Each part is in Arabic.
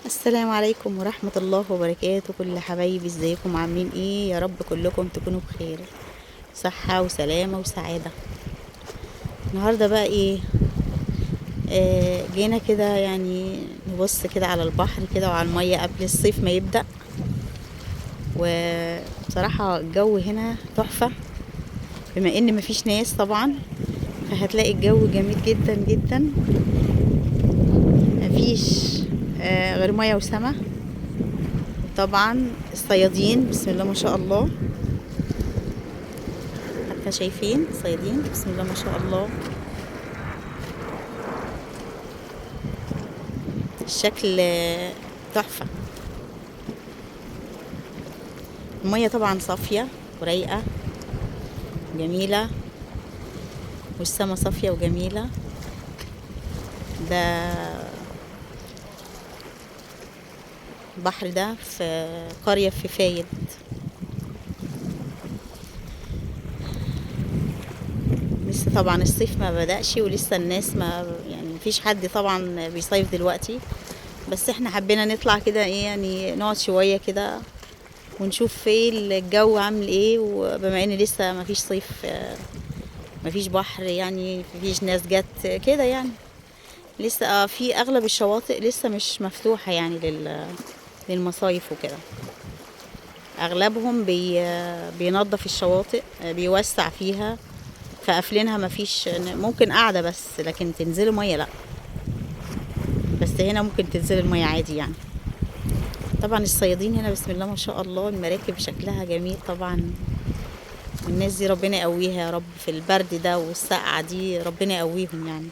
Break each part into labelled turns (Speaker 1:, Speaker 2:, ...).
Speaker 1: السلام عليكم ورحمة الله وبركاته. كل حبايبي ازيكم عاملين ايه؟ يا رب كلكم تكونوا بخير، صحة وسلامة وسعادة. النهاردة بقى ايه؟ جينا كده يعني نبص كده على البحر كده وعلى المية قبل الصيف ما يبدأ. وبصراحة الجو هنا تحفة، بما ان مفيش ناس طبعا، فهتلاقي الجو جميل جدا جدا. مفيش غير مية وسما، وطبعا الصيادين بسم الله ما شاء الله. حتى شايفين صيادين بسم الله ما شاء الله. الشكل تحفة. المية طبعا صافية ورايقة جميلة، والسما صافية وجميلة. ده البحر ده في قرية في فايد. لسه طبعا الصيف ما بدأش، ولسه الناس ما يعني مفيش حد طبعا بيصيف دلوقتي، بس احنا حبينا نطلع كده ايه يعني نقعد شوية كده ونشوف ايه الجو عامل ايه. وبما ان لسه مفيش صيف، مفيش بحر يعني، مفيش ناس جت كده يعني. لسه في اغلب الشواطئ لسه مش مفتوحة يعني للمصايف وكده. اغلبهم بينظف الشواطئ، بيوسع فيها، فقافلينها. مفيش ممكن قاعدة بس، لكن تنزلوا مية لا. بس هنا ممكن تنزل المية عادي يعني. طبعا الصيادين هنا بسم الله ما شاء الله، المراكب شكلها جميل طبعا. الناس دي ربنا يقويها يا رب في البرد ده والسقعة دي، ربنا يقويهم يعني.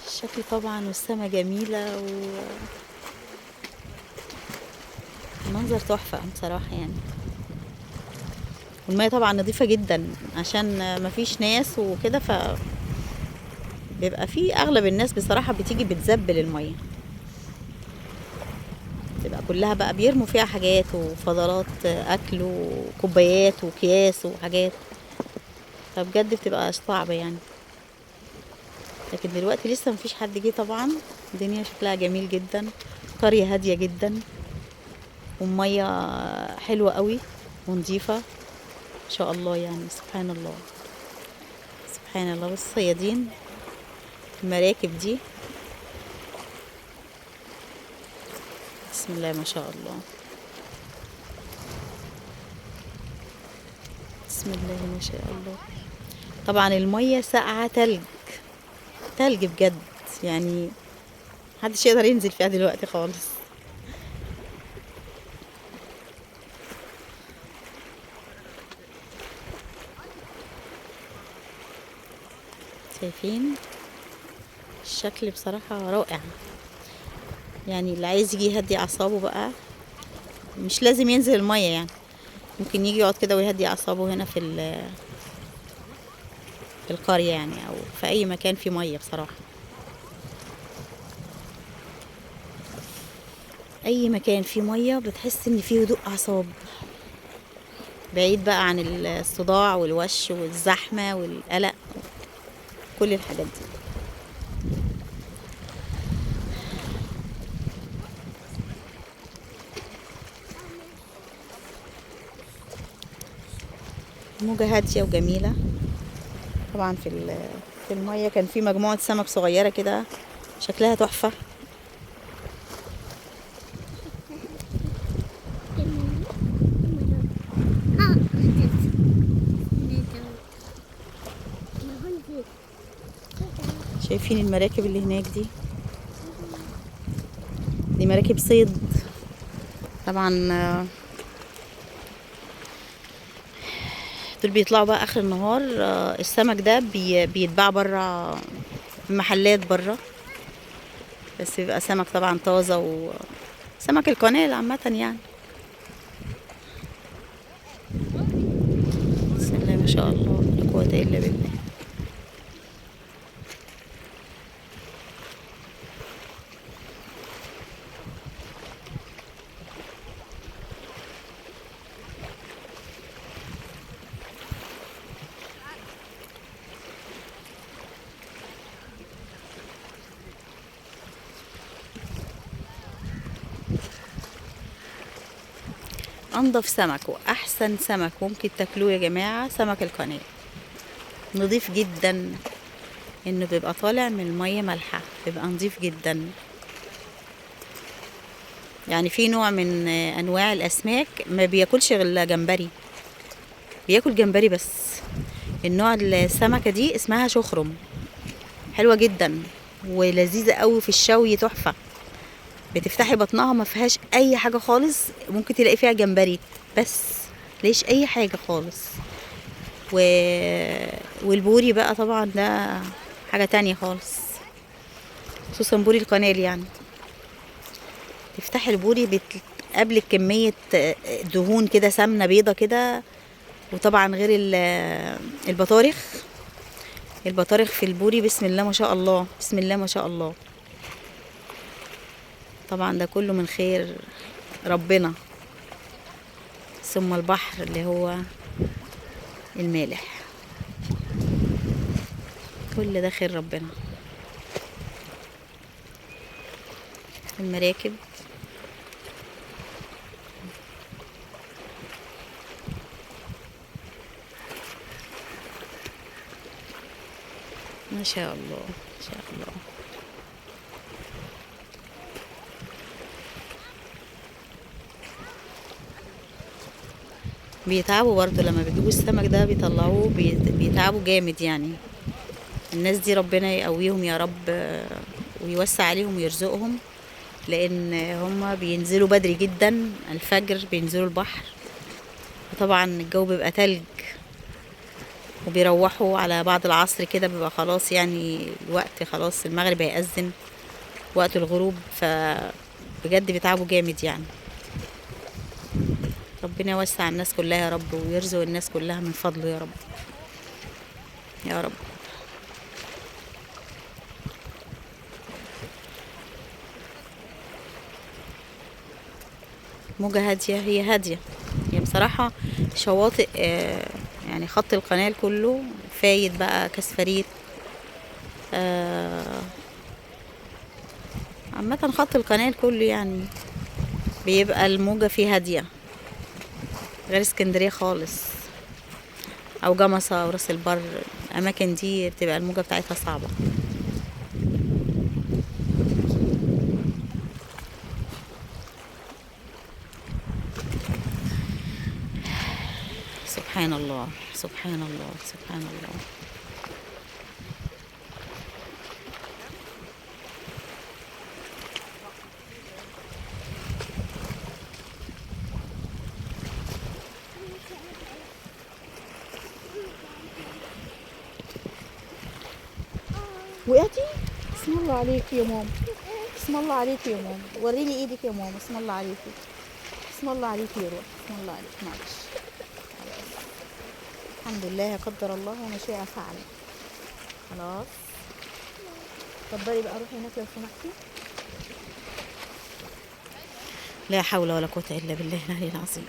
Speaker 1: الشكل طبعا والسما جميلة، والمنظر تحفة بصراحة يعني. والمية طبعا نظيفة جدا عشان مفيش ناس وكده، بيبقى في اغلب الناس بصراحة بتيجي بتزبل المية، تبقى كلها بقى بيرموا فيها حاجات وفضلات اكل وكوبايات وكياس وحاجات، فبجد بتبقى صعبة يعني. لكن دلوقتي لسه مفيش حد جه طبعا. الدنيا شكلها جميل جدا، قرية هادية جدا، والمية حلوة قوي ونظيفة ما شاء الله يعني. سبحان الله سبحان الله. بس الصيادين المراكب دي بسم الله ما شاء الله، بسم الله ما شاء الله. طبعا المية ساقعة تلج، تلج بجد يعني، محدش يقدر ينزل فيها دلوقتي خالص. شايفين الشكل بصراحة رائع يعني. اللي عايز يجي يهدي أعصابه بقى مش لازم ينزل المية يعني، ممكن يجي يقعد كده ويهدي أعصابه هنا في القرية يعني، أو في أي مكان فيه مية بصراحة. أي مكان فيه مية بتحس إن فيه هدوء أعصاب، بعيد بقى عن الصداع والوش والزحمة والقلق، كل الحاجات دي. الموجة هادية وجميلة. طبعا في المية كان في مجموعة سمك صغيرة كده شكلها تحفة. شايفين المراكب اللي هناك دي مراكب صيد طبعا. دول بيطلعوا بقى اخر النهار. السمك ده بيتباع برا، محلات برا، بس بيبقى سمك طبعا طازة، وسمك القناة عامة يعني. بسم الله ما شاء الله لا قوة الا بالله. انضف سمك واحسن سمك ممكن تاكلوه يا جماعة سمك القناة. نضيف جدا، انه بيبقى طالع من المية مالحة، بيبقى نضيف جدا. يعني في نوع من انواع الاسماك ما بياكلش غير جمبري، بياكل جمبري بس. النوع السمكة دي اسمها شخرم، حلوة جدا ولذيذة قوي في الشوي، تحفة. بتفتحي بطنها ما فيهاش اي حاجة خالص، ممكن تلاقي فيها جمبري بس، ليش اي حاجة خالص. و... والبوري بقى طبعا ده حاجة تانية خالص، خصوصا بوري القنال. يعني تفتحي البوري بتقابلك كمية دهون كده، سمنة بيضة كده. وطبعا غير البطارخ. البطارخ في البوري بسم الله ما شاء الله، بسم الله ما شاء الله. طبعا ده كله من خير ربنا، ثم البحر اللي هو المالح، كل ده خير ربنا. المراكب ما شاء الله ما شاء الله. بيتعبوا برضو لما بيجيبوا السمك ده، بيطلعوه بيتعبوا جامد يعني. الناس دي ربنا يقويهم يا رب، ويوسع عليهم ويرزقهم، لان هما بينزلوا بدري جدا الفجر، بينزلوا البحر. وطبعا الجو بيبقى تلج، وبيروحوا على بعد العصر كده، بيبقى خلاص يعني الوقت، خلاص المغرب هيأذن، وقت الغروب. فبجد بيتعبوا جامد يعني. ربنا يوسع الناس كلها يا رب، ويرزق الناس كلها من فضله يا رب يا رب. موجة هادية، هي هادية. هي بصراحة شواطئ يعني خط القناة كله فايد بقى، كسفريت عامة خط القناة كله يعني بيبقى الموجة فيه هادية، غير اسكندرية خالص، او جمصة او راس البر. الاماكن دي بتبقى الموجة بتاعتها صعبة. سبحان الله سبحان الله سبحان الله. وقعتي؟ بسم الله عليكي يا ماما، بسم الله عليكي يا ماما، وريني ايدك يا ماما، بسم الله عليكي، بسم الله عليكي يا روح، بسم الله عليك. معلش، الحمد لله، قدر الله وما شاء فعل. خلاص اتفضلي بقى، روحي هناك لو سمحتي. لا حول ولا قوة الا بالله العلي العظيم.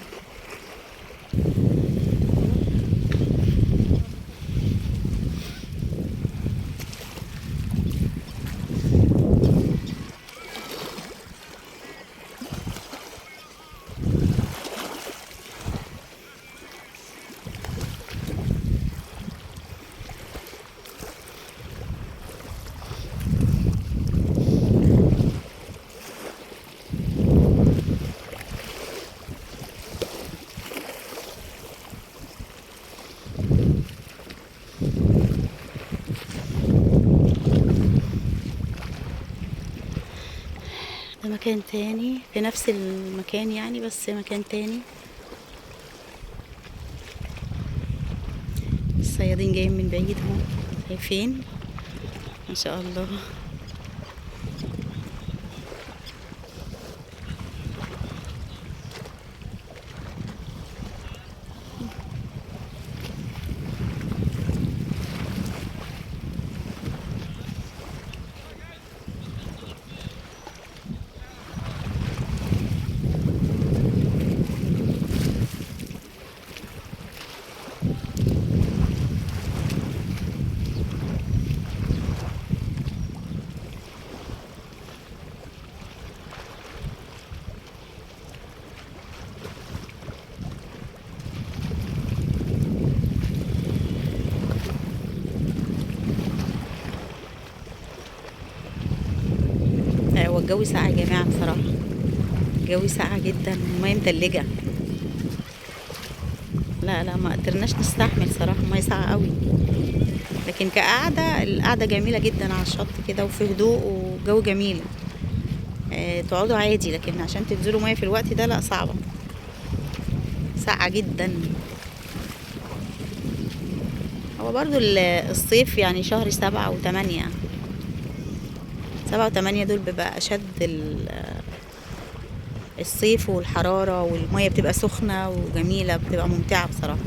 Speaker 1: ده مكان تاني في نفس المكان يعني، بس مكان تاني. الصيادين جايين من بعيد اهو، شايفين ما شاء الله. الجو ساقع يا جماعة بصراحة، الجو ساقع جدا والمية متلجة. لا ما قدرناش نستحمل صراحة، المية ساقعة قوي. لكن كقعدة القعدة جميلة جدا على الشط كده وفي هدوء وجو جميل. تقعدوا عادي، لكن عشان تنزلوا مية في الوقت ده لا، صعبة، ساقعة جدا. هو برضو الصيف يعني شهر 7 و8، 7 و8 دول بيبقى أشد الصيف والحرارة، والمية بتبقى سخنة وجميلة، بتبقى ممتعة بصراحة.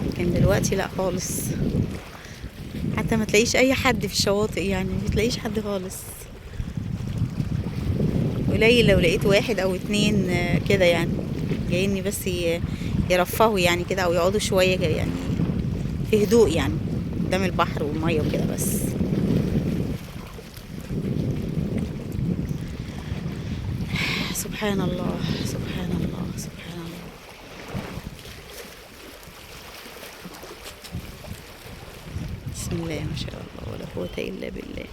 Speaker 1: لكن دلوقتي لا خالص، حتى ما تلاقيش أي حد في الشواطئ، يعني ما تلاقيش حد خالص. قليل لو لقيت واحد أو اتنين كده يعني، جايين بس يرفهوا يعني كده، أو يقعدوا شوية يعني في هدوء يعني قدام البحر والمية وكده بس. سبحان الله سبحان الله سبحان الله. بسم الله ما شاء الله ولا قوة إلا بالله.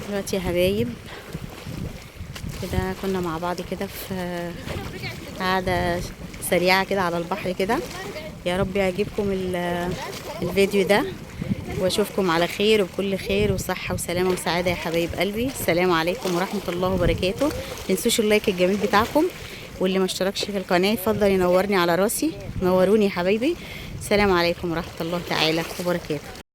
Speaker 1: دلوقتي يا حبايب كده كنا مع بعض كده في قعدة سريعة كده على البحر كده. يا رب يعجبكم الفيديو ده، واشوفكم على خير وبكل خير وصحة وسلامة وسعادة يا حبايب قلبي. السلام عليكم ورحمة الله وبركاته. متنسوش اللايك الجميل بتاعكم، واللي ما اشتركش في القناة يفضل ينورني على راسي. نوروني يا حبايبي. السلام عليكم ورحمة الله تعالى وبركاته.